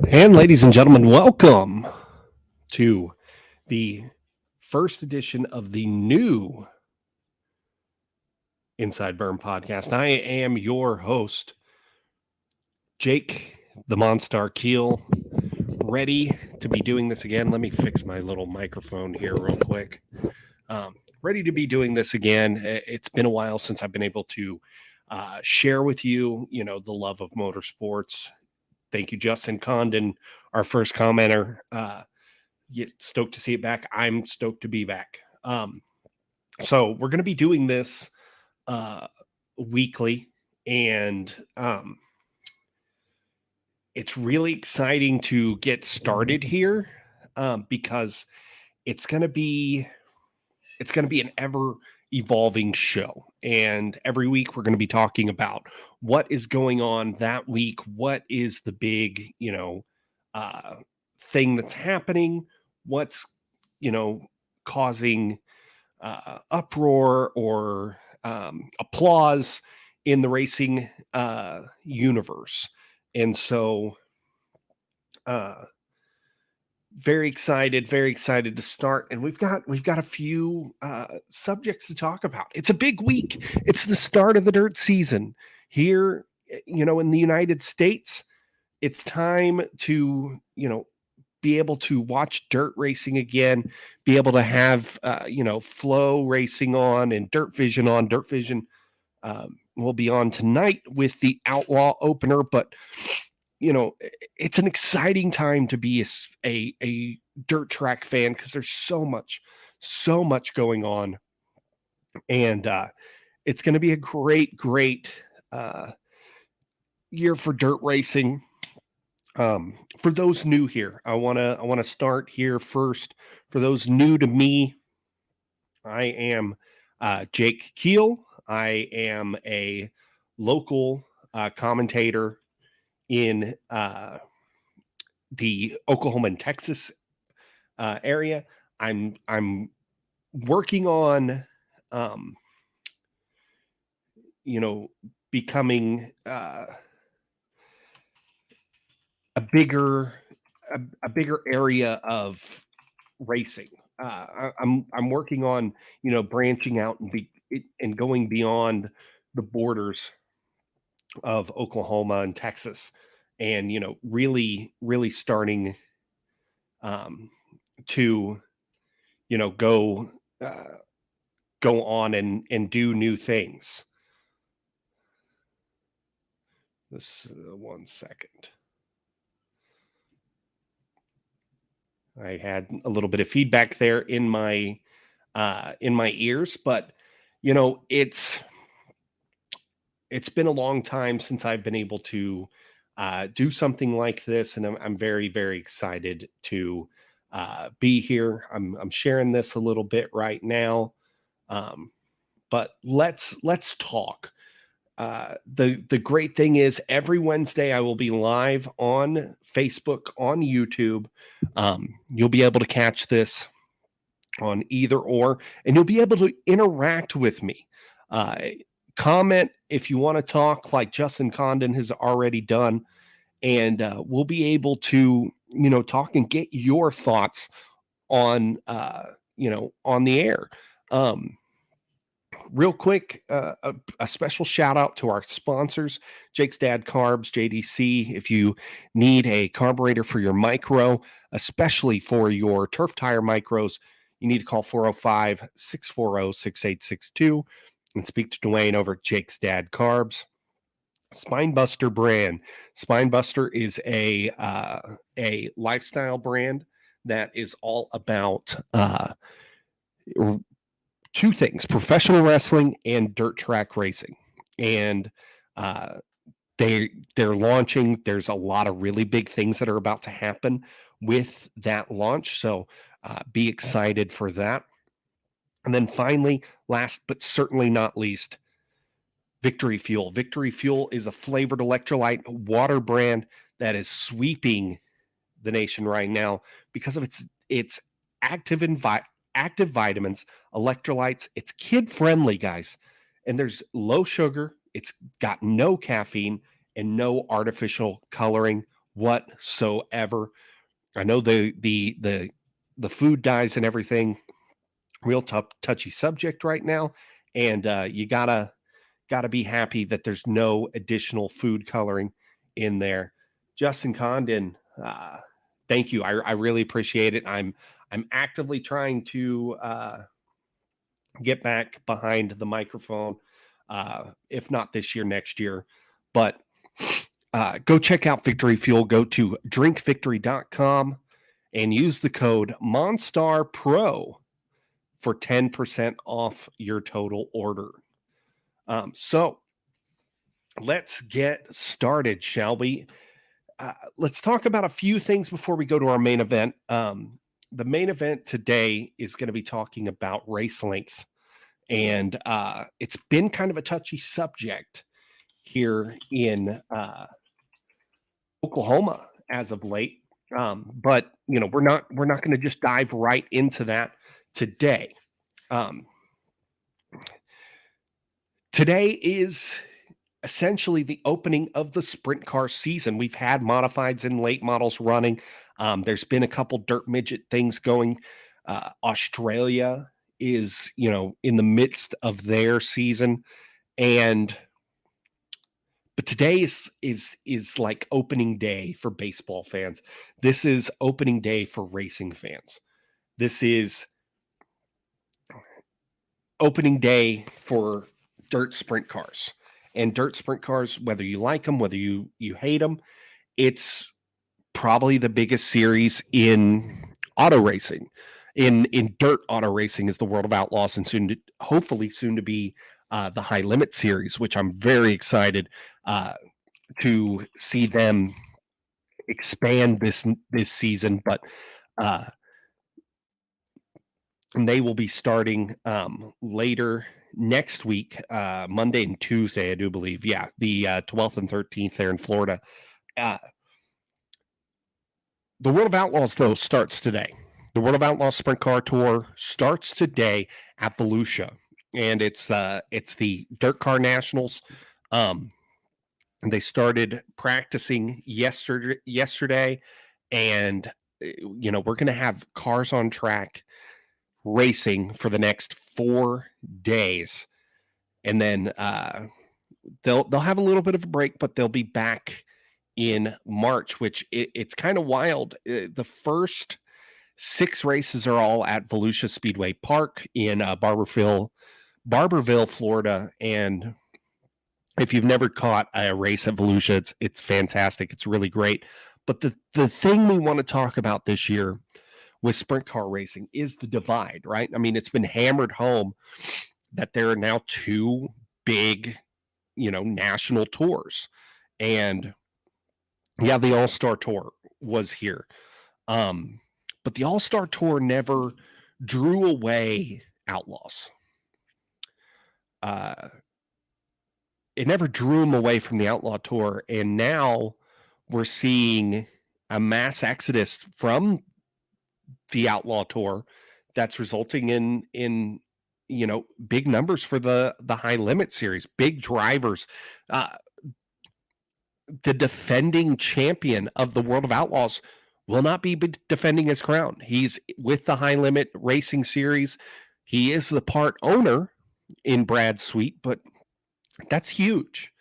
And ladies and gentlemen, welcome to the first edition of the new Inside Berm podcast. I am your host, Jake the Monstar Keel, ready to be doing this again. Let me fix my little microphone here real quick. Ready to be doing this again. It's been a while since I've been able to share with you, the love of motorsports. Thank you, Justin Condon, our first commenter. Stoked to see it back. I'm stoked to be back. So we're going to be doing this uh, weekly, and it's really exciting to get started here because it's going to be an ever evolving show, and every week we're going to be talking about what is going on that week, what is the big uh, thing that's happening, what's causing uproar or applause in the racing universe. And so uh, very excited to start. And we've got a few subjects to talk about. It's a big week. It's the start of the dirt season here, in the United States. It's time to, be able to watch dirt racing again, be able to have, flow racing on and dirt vision on. Dirt vision will be on tonight with the Outlaw opener, but it's an exciting time to be a dirt track fan because there's so much going on, and it's going to be a great year for dirt racing. For those new here, I want to start here first. For those new to me, I am Jake Keel. I am a local commentator in the Oklahoma and Texas area. I'm working on becoming a bigger area of racing. I'm working on branching out and going beyond the borders of Oklahoma and Texas, and really starting to go go on and do new things. This 1 second. I had a little bit of feedback there in my ears, but it's been a long time since I've been able to do something like this, and I'm very excited to be here. I'm sharing this a little bit right now, but let's talk. The great thing is every Wednesday I will be live on Facebook, on YouTube. You'll be able to catch this on either or, and you'll be able to interact with me. Comment if you want to talk, like Justin Condon has already done, and we'll be able to talk and get your thoughts on on the air. Real quick, a special shout out to our sponsors, Jake's Dad Carbs, JDC. If you need a carburetor for your micro, especially for your turf tire micros, you need to call 405-640-6862 and speak to Dwayne over at Jake's Dad Carbs. Spinebuster brand. Spinebuster is a lifestyle brand that is all about two things: professional wrestling and dirt track racing. And they're launching. There's a lot of really big things that are about to happen with that launch, so be excited for that. And then finally, last but certainly not least, Victory Fuel. Victory Fuel is a flavored electrolyte water brand that is sweeping the nation right now because of its active active vitamins, electrolytes. It's kid friendly, guys, and there's low sugar. It's got no caffeine and no artificial coloring whatsoever. I know the food dyes and everything, real tough, touchy subject right now, and you gotta be happy that there's no additional food coloring in there. Justin Condon, thank you. I really appreciate it. I'm actively trying to get back behind the microphone, if not this year, next year. But go check out Victory Fuel. Go to drinkvictory.com and use the code Monstar Pro for 10% off your total order. So let's get started, shall we? Let's talk about a few things before we go to our main event. The main event today is going to be talking about race length, and it's been kind of a touchy subject here in Oklahoma as of late. But we're not going to just dive right into that today. Today is essentially the opening of the sprint car season. We've had modifieds and late models running. There's been a couple dirt midget things going. Australia is, in the midst of their season, but today is like opening day for baseball fans. This is opening day for racing fans. This is opening day for dirt sprint cars. And dirt sprint cars, whether you like them, whether you hate them, it's probably the biggest series in auto racing. In dirt auto racing is the World of Outlaws, and hopefully soon to be the High Limit Series, which I'm very excited to see them expand this season. But and they will be starting later next week, Monday and Tuesday, I do believe. Yeah, the 12th and 13th there in Florida. The World of Outlaws, though, starts today. The World of Outlaws Sprint Car Tour starts today at Volusia, and it's the Dirt Car Nationals. And they started practicing yesterday, and we're going to have cars on track racing for the next 4 days, and then they'll have a little bit of a break, but they'll be back in March, which it's kind of wild. The first 6 races are all at Volusia Speedway Park in Barberville, Florida. And if you've never caught a race at Volusia, it's fantastic. It's really great. But the thing we want to talk about this year with sprint car racing is the divide, right? I mean, it's been hammered home that there are now 2 big, national tours. And yeah, the All-Star Tour was here. But the All-Star Tour never drew away Outlaws. It never drew them away from the Outlaw Tour. And now we're seeing a mass exodus from the Outlaw Tour that's resulting in big numbers for the High Limit Series, big drivers. The defending champion of the World of Outlaws will not be defending his crown. He's with the High Limit Racing Series. He is the part owner in Brad Sweet, but that's huge.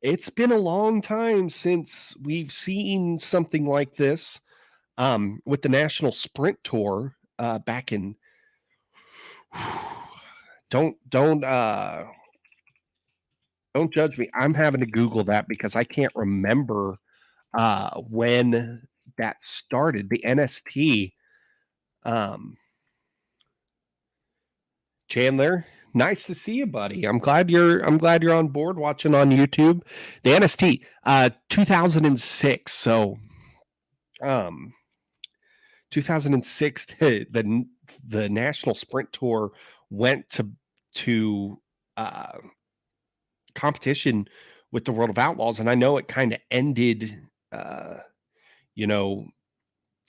It's been a long time since we've seen something like this with the National Sprint Tour back in. Don't judge me. I'm having to Google that because I can't remember when that started. The NST. Chandler, nice to see you, buddy. I'm glad you're on board watching on YouTube. The NST, 2006. So 2006, the National Sprint Tour went to competition with the World of Outlaws, and I know it kind of ended in a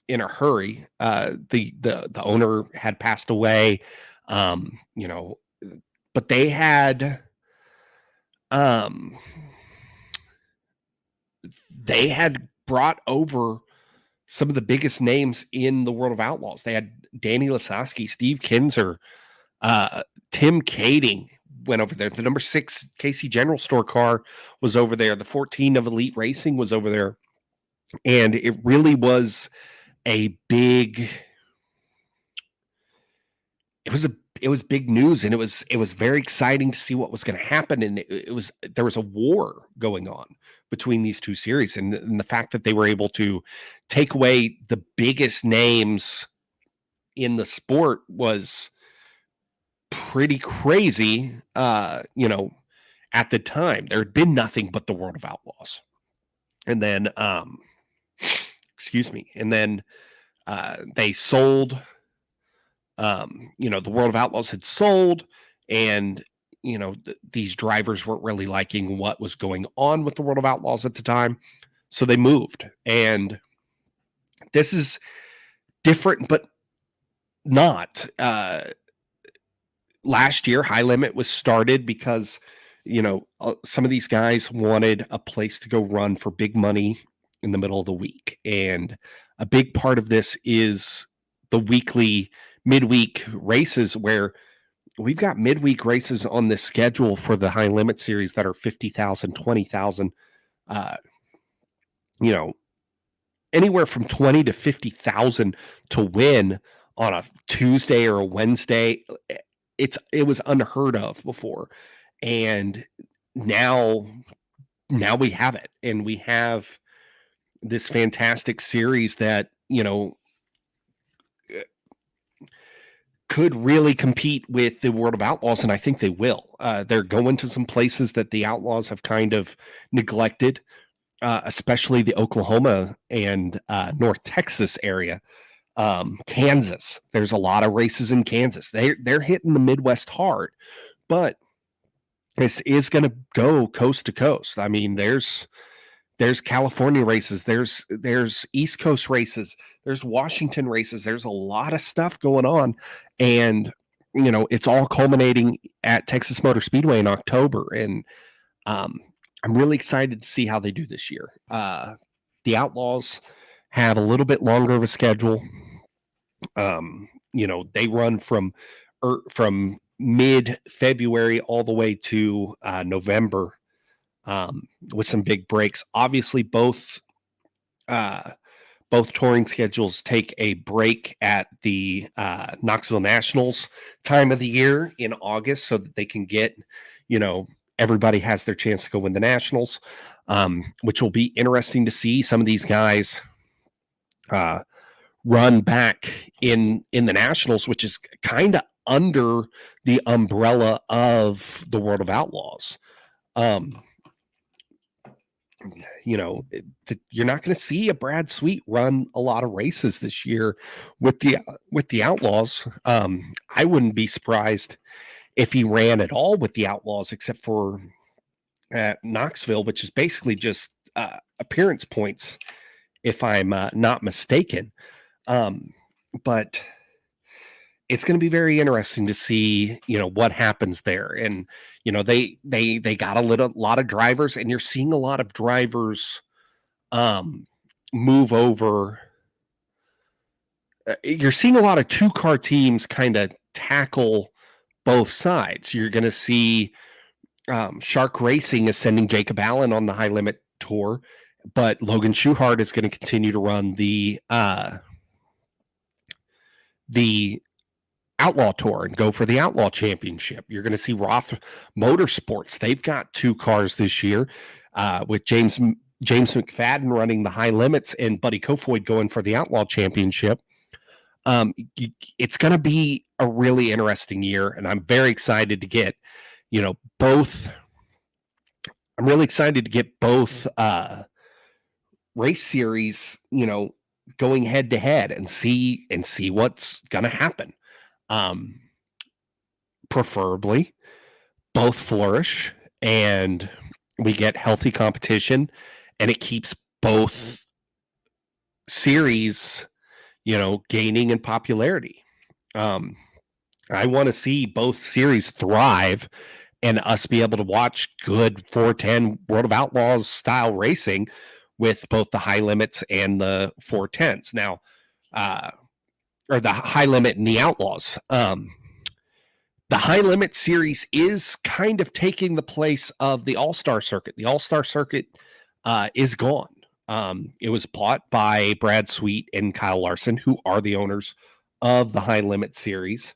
hurry. The owner had passed away, but they had brought over some of the biggest names in the world of outlaws. They had Danny Lasowski, Steve Kinzer, Tim Kading went over there. The number 6 KC General Store car was over there. The 14 of Elite Racing was over there. And it really was a big, it was big news, and it was very exciting to see what was going to happen. And there was a war going on between these two series, and the fact that they were able to take away the biggest names in the sport was pretty crazy. At the time, there had been nothing but the World of Outlaws. And then, and then they sold. The World of Outlaws had sold, and these drivers weren't really liking what was going on with the World of Outlaws at the time, so they moved. And this is different, but not. Last year, High Limit was started because some of these guys wanted a place to go run for big money in the middle of the week, and a big part of this is the weekly midweek races, where we've got midweek races on this schedule for the High Limit series that are 50,000, 20,000, anywhere from 20 to 50,000 to win on a Tuesday or a Wednesday. It was unheard of before. And now we have it, and we have this fantastic series that, could really compete with the World of Outlaws, and I think they will. They're going to some places that the Outlaws have kind of neglected, especially the Oklahoma and North Texas area. Kansas, there's a lot of races in Kansas. They're hitting the Midwest hard, but this is going to go coast to coast. I mean, there's California races, there's East Coast races, there's Washington races, there's a lot of stuff going on, and it's all culminating at Texas Motor Speedway in October. And I'm really excited to see how they do this year. The Outlaws have a little bit longer of a schedule. They run from mid-February all the way to November, with some big breaks. Obviously, both touring schedules take a break at the Knoxville Nationals time of the year in August, so that they can get, everybody has their chance to go win the Nationals, which will be interesting to see. Some of these guys run back in the Nationals, which is kind of under the umbrella of the World of Outlaws. You're not going to see a Brad Sweet run a lot of races this year with the Outlaws. I wouldn't be surprised if he ran at all with the Outlaws, except for at Knoxville, which is basically just appearance points, if I'm not mistaken. But it's going to be very interesting to see, what happens there. And, they got a lot of drivers, and you're seeing a lot of drivers move over. You're seeing a lot of 2-car teams kind of tackle both sides. You're going to see Shark Racing is sending Jacob Allen on the High Limit Tour, but Logan Schuchart is going to continue to run the Outlaw Tour and go for the Outlaw Championship. You're going to see Roth Motorsports. They've got 2 cars this year, with James McFadden running the High Limits and Buddy Kofoid going for the Outlaw Championship. It's going to be a really interesting year, and I'm very excited to get, both. I'm really excited to get both race series, going head to head and see what's going to happen. Preferably both flourish and we get healthy competition, and it keeps both series, gaining in popularity. I want to see both series thrive and us be able to watch good 410 World of Outlaws style racing with both the high limits and the 410s. Now, or the high limit and the outlaws. The high limit series is kind of taking the place of the all-star circuit. The all-star circuit is gone. It was bought by Brad Sweet and Kyle Larson, who are the owners of the high limit series.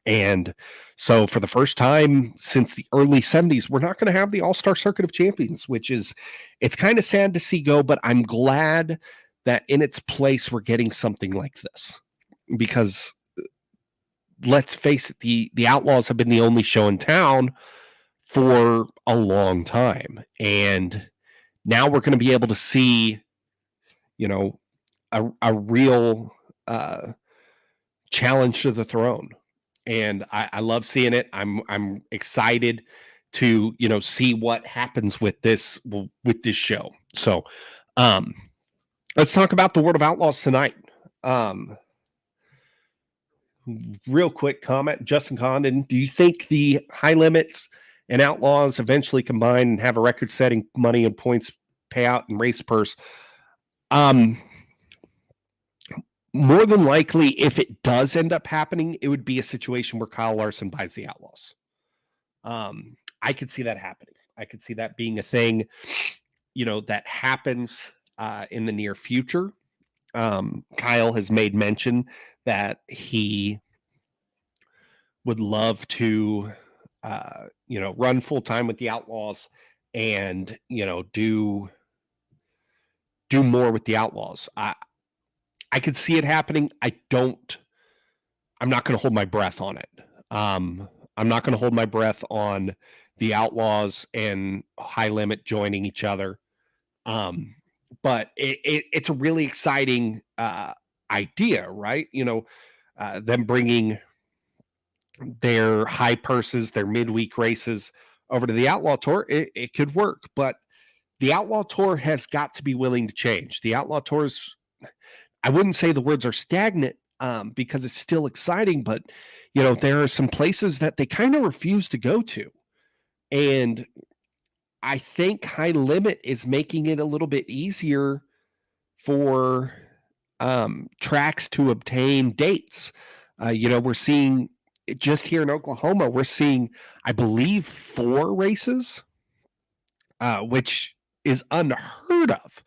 And so for the first time since the early 70s, we're not going to have the all-star circuit of champions, it's kind of sad to see go, but I'm glad that in its place, we're getting something like this, because let's face it, the Outlaws have been the only show in town for a long time. And now we're going to be able to see, a real challenge to the throne. And I love seeing it. I'm excited to, see what happens with this show. So let's talk about the World of Outlaws tonight. Real quick comment, Justin Condon, do you think the high limits and outlaws eventually combine and have a record-setting money and points payout and race purse? More than likely, if it does end up happening, it would be a situation where Kyle Larson buys the outlaws. I could see that happening. I could see that being a thing, that happens in the near future. Kyle has made mention that he would love to, run full time with the Outlaws and, do more with the Outlaws. I could see it happening. I'm not going to hold my breath on it. I'm not going to hold my breath on the Outlaws and High Limit joining each other. But it's a really exciting idea, right? Them bringing their high purses, their midweek races over to the Outlaw Tour, it could work. But the Outlaw Tour has got to be willing to change. The Outlaw Tours, I wouldn't say the words are stagnant because it's still exciting, but, there are some places that they kind of refuse to go to. And I think High Limit is making it a little bit easier for tracks to obtain dates. We're seeing just here in Oklahoma, we're seeing, I believe, 4 races, which is unheard of.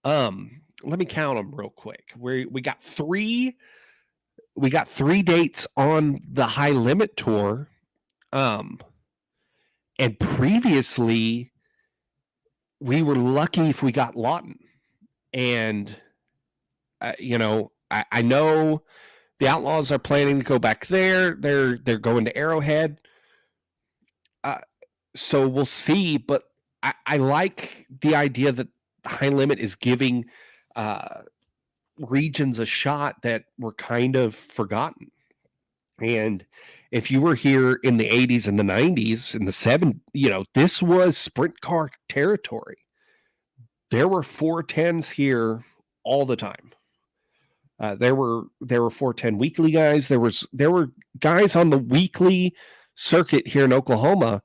Let me count them real quick. We got 3 dates on the High Limit Tour. And previously, we were lucky if we got Lawton. And, I know the Outlaws are planning to go back there. They're going to Arrowhead. So we'll see. But I like the idea that High Limit is giving regions a shot that were kind of forgotten. And if you were here in the 80s and the 90s and the 70s, this was sprint car territory. There were 410s here all the time. There were 410 weekly guys. There were guys on the weekly circuit here in Oklahoma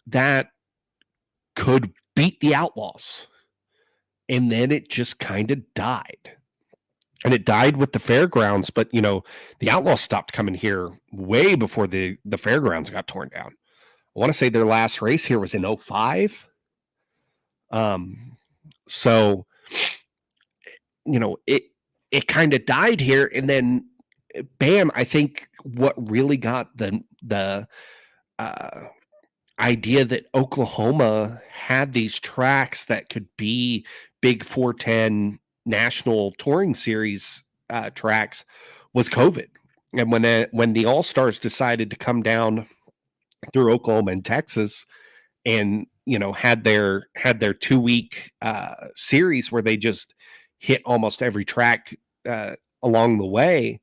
that could beat the Outlaws. And then it just kind of died. And it died with the fairgrounds, but the Outlaws stopped coming here way before the fairgrounds got torn down. I want to say their last race here was in 2005. So it kind of died here, and then bam, I think what really got the idea that Oklahoma had these tracks that could be big 410 national touring series tracks was COVID. And when the All-Stars decided to come down through Oklahoma and Texas and had their 2-week series where they just hit almost every track along the way,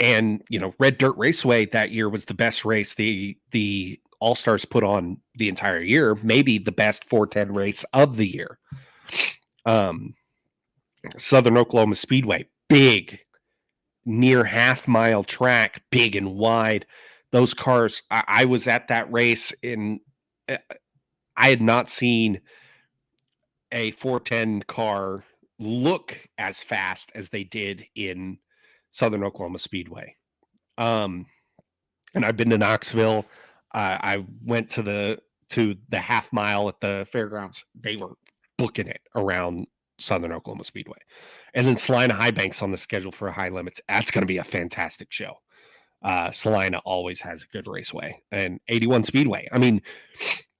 and Red Dirt Raceway that year was the best race the All-Stars put on the entire year, maybe the best 410 race of the year. Southern Oklahoma Speedway, big, near half-mile track, big and wide. Those cars, I was at that race in I had not seen a 410 car look as fast as they did in Southern Oklahoma Speedway. And I've been to Knoxville. I went to the half mile at the fairgrounds. They were booking it around Southern Oklahoma Speedway. And then Salina High Banks on the schedule for high limits. That's going to be a fantastic show. Salina always has a good raceway. And 81 Speedway. I mean,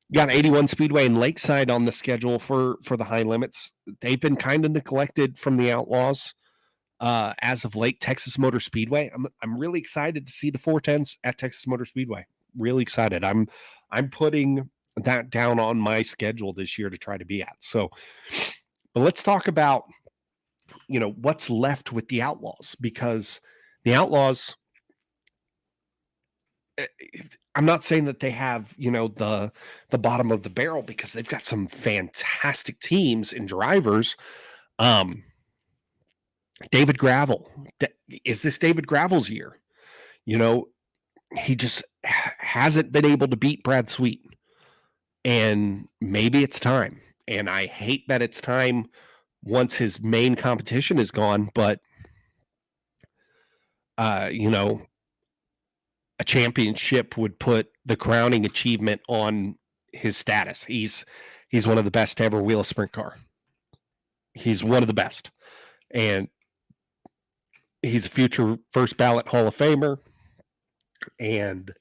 you got 81 Speedway and Lakeside on the schedule for the high limits. They've been kind of neglected from the Outlaws as of late. Texas Motor Speedway. I'm really excited to see the 410s at Texas Motor Speedway. Really excited. I'm putting that down on my schedule this year to try to be at. So, but let's talk about, what's left with the Outlaws, because the Outlaws, I'm not saying that they have, the bottom of the barrel, because they've got some fantastic teams and drivers. David Gravel. Is this David Gravel's year? He just hasn't been able to beat Brad Sweet. And maybe it's time. And I hate that it's time once his main competition is gone, but a championship would put the crowning achievement on his status. He's one of the best to ever wheel a sprint car. He's one of the best. And he's a future first ballot Hall of Famer. And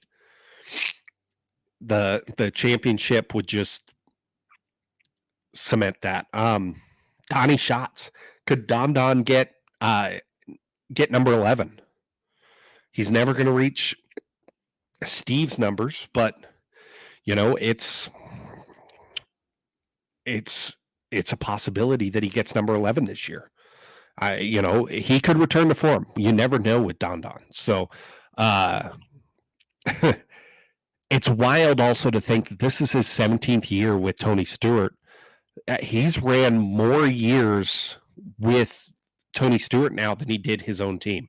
the championship would just cement that. Donnie Schatz. Could Don get number 11? He's never going to reach Steve's numbers, but it's a possibility that he gets number 11 this year. He could return to form. You never know with Don. So, it's wild also to think that this is his 17th year with Tony Stewart. He's ran more years with Tony Stewart now than he did his own team.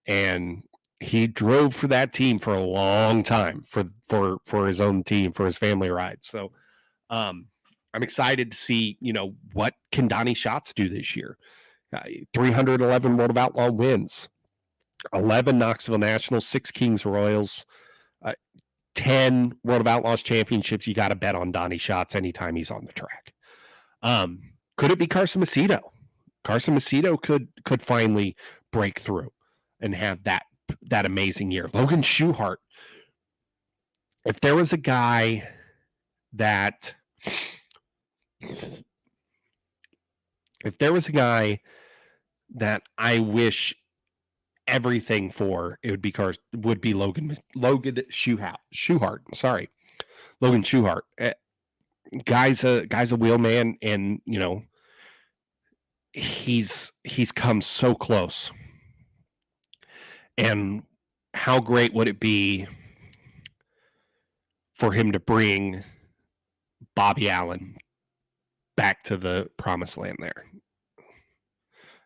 And he drove for that team for a long time for his own team, for his family ride. So I'm excited to see, what can Donnie Schatz do this year. 311 World of Outlaw wins, 11 Knoxville Nationals, 6 Kings Royals, 10 World of Outlaws championships. You got to bet on Donnie Schatz anytime he's on the track. Could it be Carson Macedo? Carson Macedo could finally break through and have that amazing year. Logan Schuchart. If there was a guy that I wish everything for, it would be Logan Schuchart. Sorry, Logan Schuchart. Guy's a wheelman, and he's come so close. And how great would it be for him to bring Bobby Allen back to the promised land there?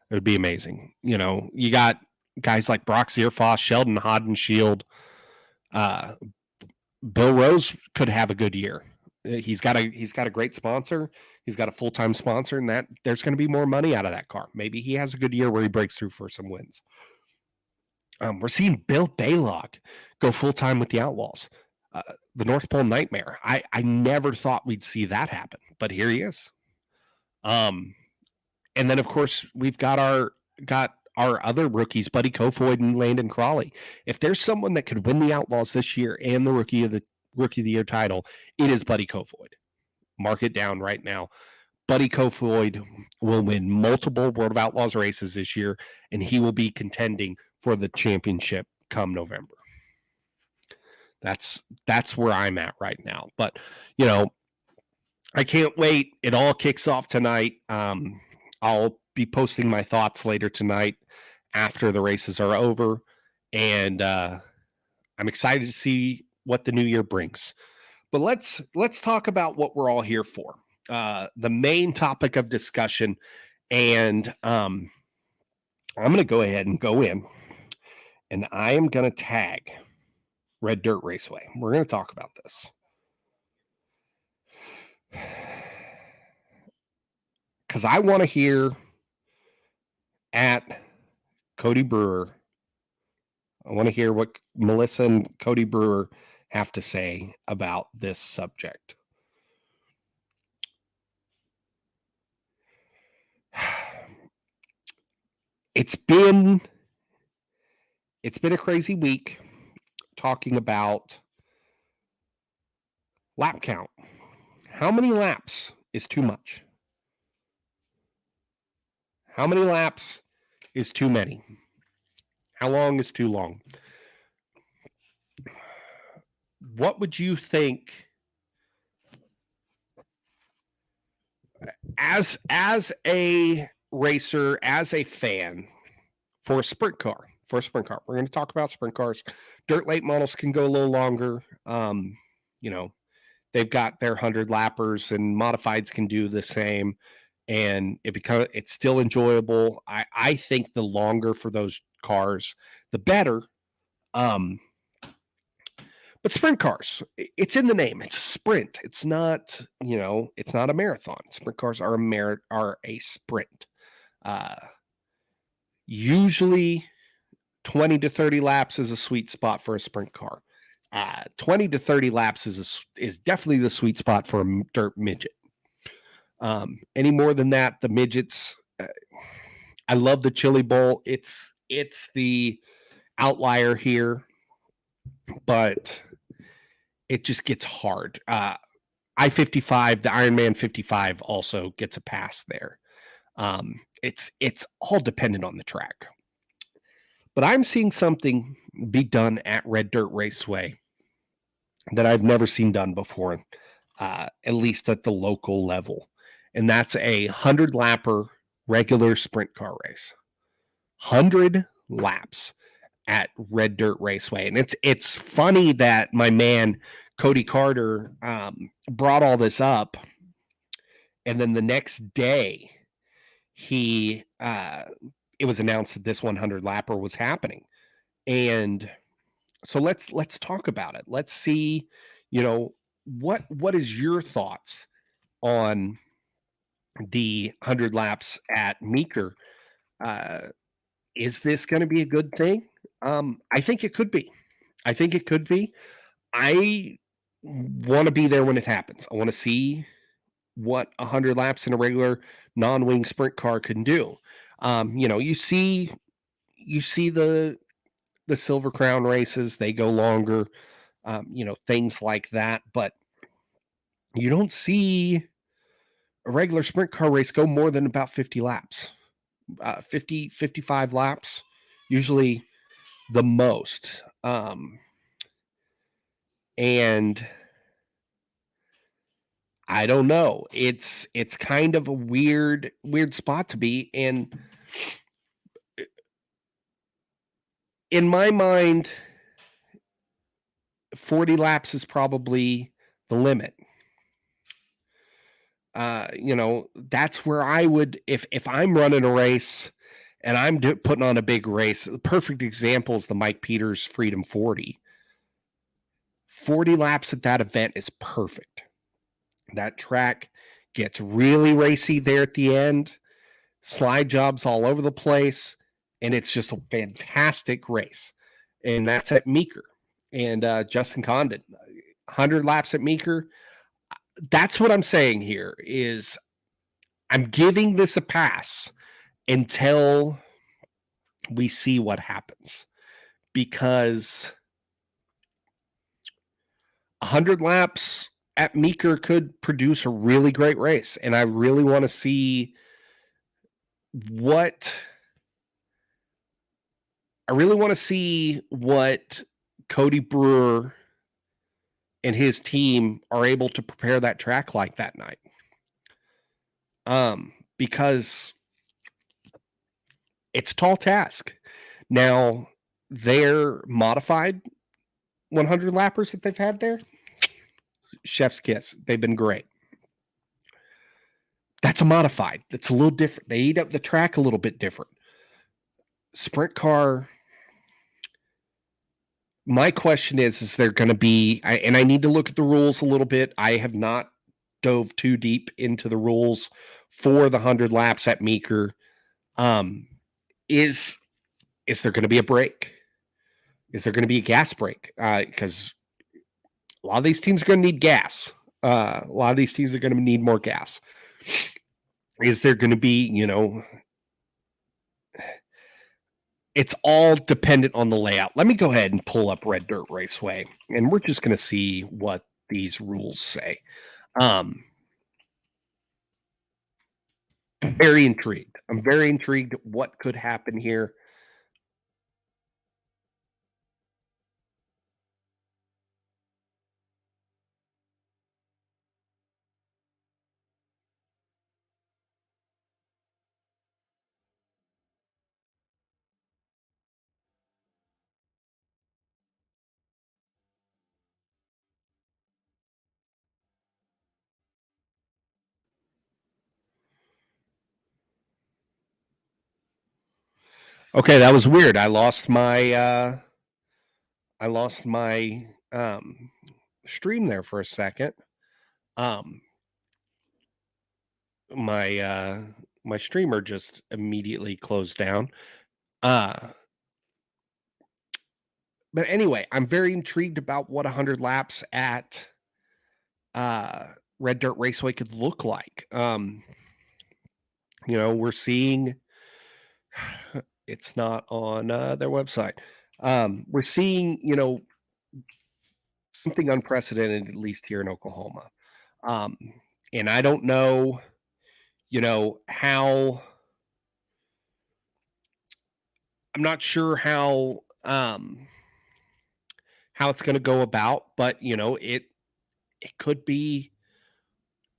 It would be amazing. You got guys like Brock Zierfoss, Sheldon Hodenshield. Bill Rose could have a good year. He's got a great sponsor. He's got a full-time sponsor, and that there's going to be more money out of that car. Maybe he has a good year where he breaks through for some wins. We're seeing Bill Baylog go full-time with the Outlaws. The North Pole Nightmare. I never thought we'd see that happen, but here he is. And then, of course, we've got our other rookies, Buddy Kofoid and Landon Crawley. If there's someone that could win the Outlaws this year and the Rookie of the Year title, it is Buddy Kofoid. Mark it down right now. Buddy Kofoid will win multiple World of Outlaws races this year, and he will be contending for the championship come November. That's where I'm at right now. But, I can't wait. It all kicks off tonight. I'll be posting my thoughts later tonight after the races are over. And I'm excited to see what the new year brings. But let's talk about what we're all here for. The main topic of discussion. And I'm going to go ahead and go in. And I am going to tag Red Dirt Raceway. We're going to talk about this. Because I want to hear at Cody Brewer. I want to hear what Melissa and Cody Brewer have to say about this subject. It's been a crazy week talking about lap count. How many laps is too much? How many laps is too many? How long is too long? What would you think as a racer, as a fan for a sprint car? For a sprint car, we're going to talk about sprint cars. Dirt late models can go a little longer. You know, they've got their 100 lappers, and modifieds can do the same, and it's still enjoyable. I think the longer for those cars, the better. But sprint cars, it's in the name. It's a sprint. It's not, it's not a marathon. Sprint cars are a sprint. Usually 20 to 30 laps is a sweet spot for a sprint car. 20 to 30 laps is definitely the sweet spot for a dirt midget. Any more than that, the midgets, I love the Chili Bowl. It's the outlier here, but it just gets hard. I-55, the Ironman 55 also gets a pass there. It's all dependent on the track. But I'm seeing something be done at Red Dirt Raceway that I've never seen done before, at least at the local level. And that's a 100-lapper regular sprint car race. 100 laps at Red Dirt Raceway. And it's funny that my man Cody Carter brought all this up, and then the next day it was announced that this 100 lapper was happening. And so let's talk about it. Let's see, what is your thoughts on the 100 laps at Meeker? Is this going to be a good thing? I think it could be. I want to be there when it happens. I want to see what 100 laps in a regular non-wing sprint car can do. You see the Silver Crown races, they go longer, things like that, but you don't see a regular sprint car race go more than about 50 laps. 55 laps, usually the most. And I don't know. It's kind of a weird spot to be in. In my mind, 40 laps is probably the limit. That's where I would, if I'm running a race and I'm putting on a big race, the perfect example is the Mike Peters Freedom 40. 40 laps at that event is perfect. That track gets really racy there at the end, slide jobs all over the place, and it's just a fantastic race. And that's at Meeker. And Justin Condon, 100 laps at Meeker. That's what I'm saying here is I'm giving this a pass until we see what happens, because 100 laps at Meeker could produce a really great race. And I really want to see what Cody Brewer and his team are able to prepare that track like that night. Because it's a tall task. Now, their modified 100 lappers that they've had there, chef's kiss. They've been great. That's a modified. That's a little different. They eat up the track a little bit different. Sprint car. My question is there going to be, and I need to look at the rules a little bit. I have not dove too deep into the rules for the 100 laps at Meeker. Is there going to be a break? Is there going to be a gas break? Because a lot of these teams are going to need gas. A lot of these teams are going to need more gas. Is there going to be, it's all dependent on the layout. Let me go ahead and pull up Red Dirt Raceway, and we're just going to see what these rules say. I'm very intrigued. I'm very intrigued what could happen here. Okay, that was weird. I lost my stream there for a second. My streamer just immediately closed down. But anyway, I'm very intrigued about what 100 laps at Red Dirt Raceway could look like. We're seeing it's not on their website. We're seeing, something unprecedented, at least here in Oklahoma. And I don't know, how I'm not sure how it's going to go about, but it could be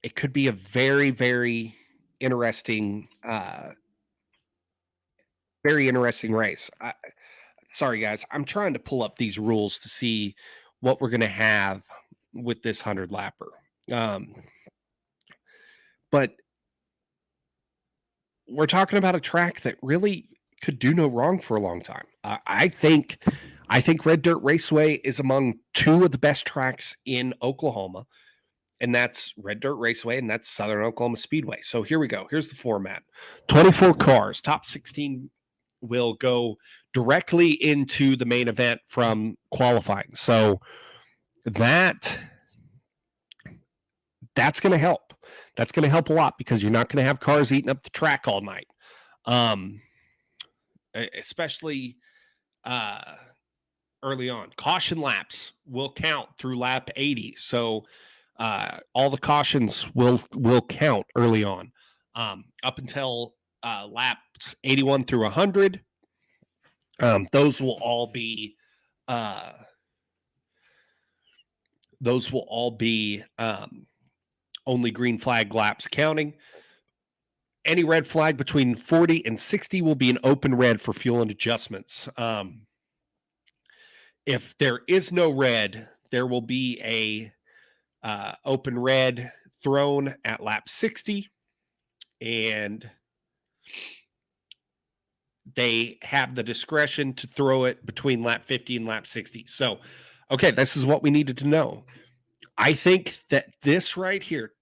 a very, very interesting race. Sorry guys, I'm trying to pull up these rules to see what we're going to have with this 100 lapper. But we're talking about a track that really could do no wrong for a long time. I think Red Dirt Raceway is among two of the best tracks in Oklahoma, and that's Red Dirt Raceway, and that's Southern Oklahoma Speedway. So here we go. Here's the format. 24 cars, top 16 will go directly into the main event from qualifying. So that's going to help. That's going to help a lot because you're not going to have cars eating up the track all night. Especially early on. Caution laps will count through lap 80. So all the cautions will count early on. Up until laps 81 through 100. Those will all be only green flag laps counting. Any red flag between 40 and 60 will be an open red for fuel and adjustments. If there is no red, there will be a open red thrown at lap 60, and they have the discretion to throw it between lap 50 and lap 60. So, okay, this is what we needed to know. I think that this right here,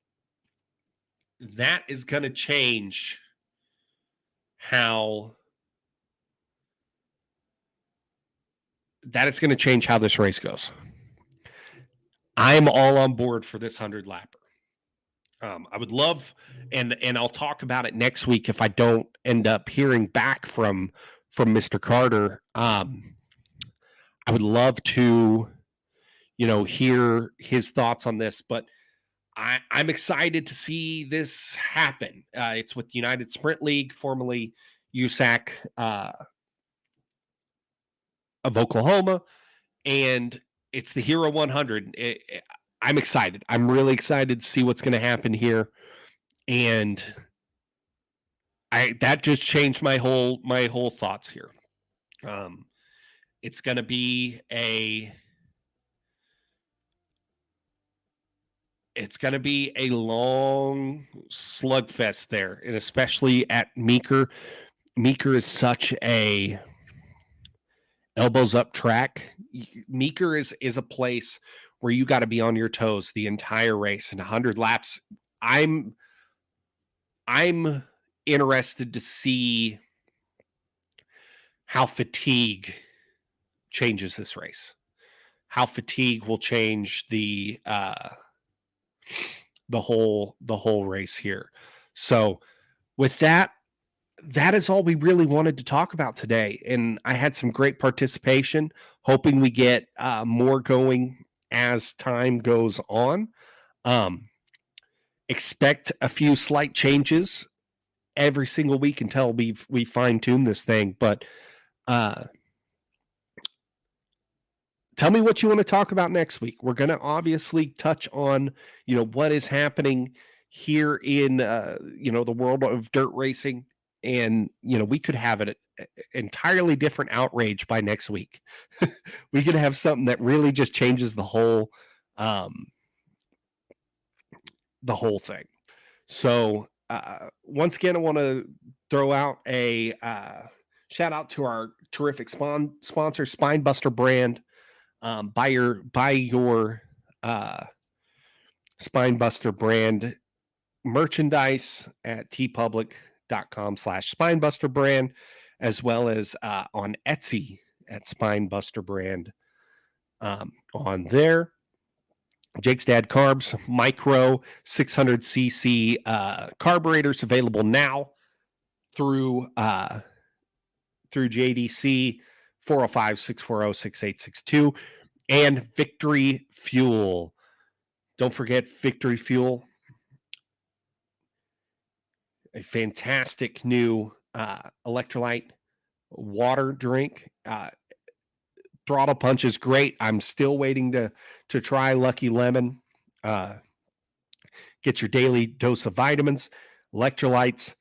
that is going to change how this race goes. I'm all on board for this 100 lapper. I would love, and I'll talk about it next week if I don't end up hearing back from Mr. Carter. I would love to, hear his thoughts on this, but I'm excited to see this happen. It's with United Sprint League, formerly USAC of Oklahoma, and it's the Hero 100. I'm excited. I'm really excited to see what's going to happen here, and that just changed my whole thoughts here. It's going to be a long slugfest there, and especially at Meeker. Meeker is such a elbows up track. Meeker is a place where you got to be on your toes the entire race and 100 laps. I'm interested to see how fatigue changes this race. How fatigue will change the whole race here. So with that is all we really wanted to talk about today. And I had some great participation, hoping we get more going as time goes on. Expect a few slight changes every single week until we fine tune this thing. But tell me what you want to talk about next week. We're going to obviously touch on, what is happening here in, the world of dirt racing. And, we could have an entirely different outrage by next week. We could have something that really just changes the whole thing. So once again, I want to throw out a shout out to our terrific sponsor, Spinebuster brand. Buy your Spinebuster brand merchandise at tpublic.com/Spinebuster brand, as well as on Etsy at Spinebuster brand. On there, Jake's Dad Carbs Micro 600cc carburetors available now through JDC 405-640-6862 and Victory Fuel. Don't forget Victory Fuel, a fantastic new electrolyte water drink. Throttle Punch is great. I'm still waiting to try Lucky Lemon. Get your daily dose of vitamins, electrolytes.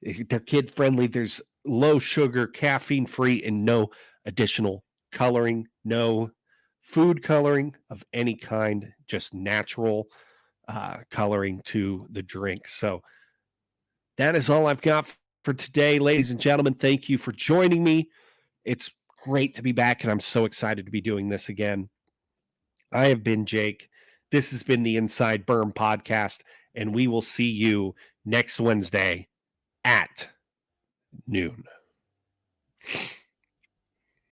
They're kid friendly. There's low sugar, caffeine free, and no additional coloring, no food coloring of any kind, just natural coloring to the drink. So that is all I've got for today, ladies and gentlemen. Thank you for joining me. It's great to be back, and I'm so excited to be doing this again. I have been Jake. This has been the Inside Berm podcast, and we will see you next Wednesday at noon.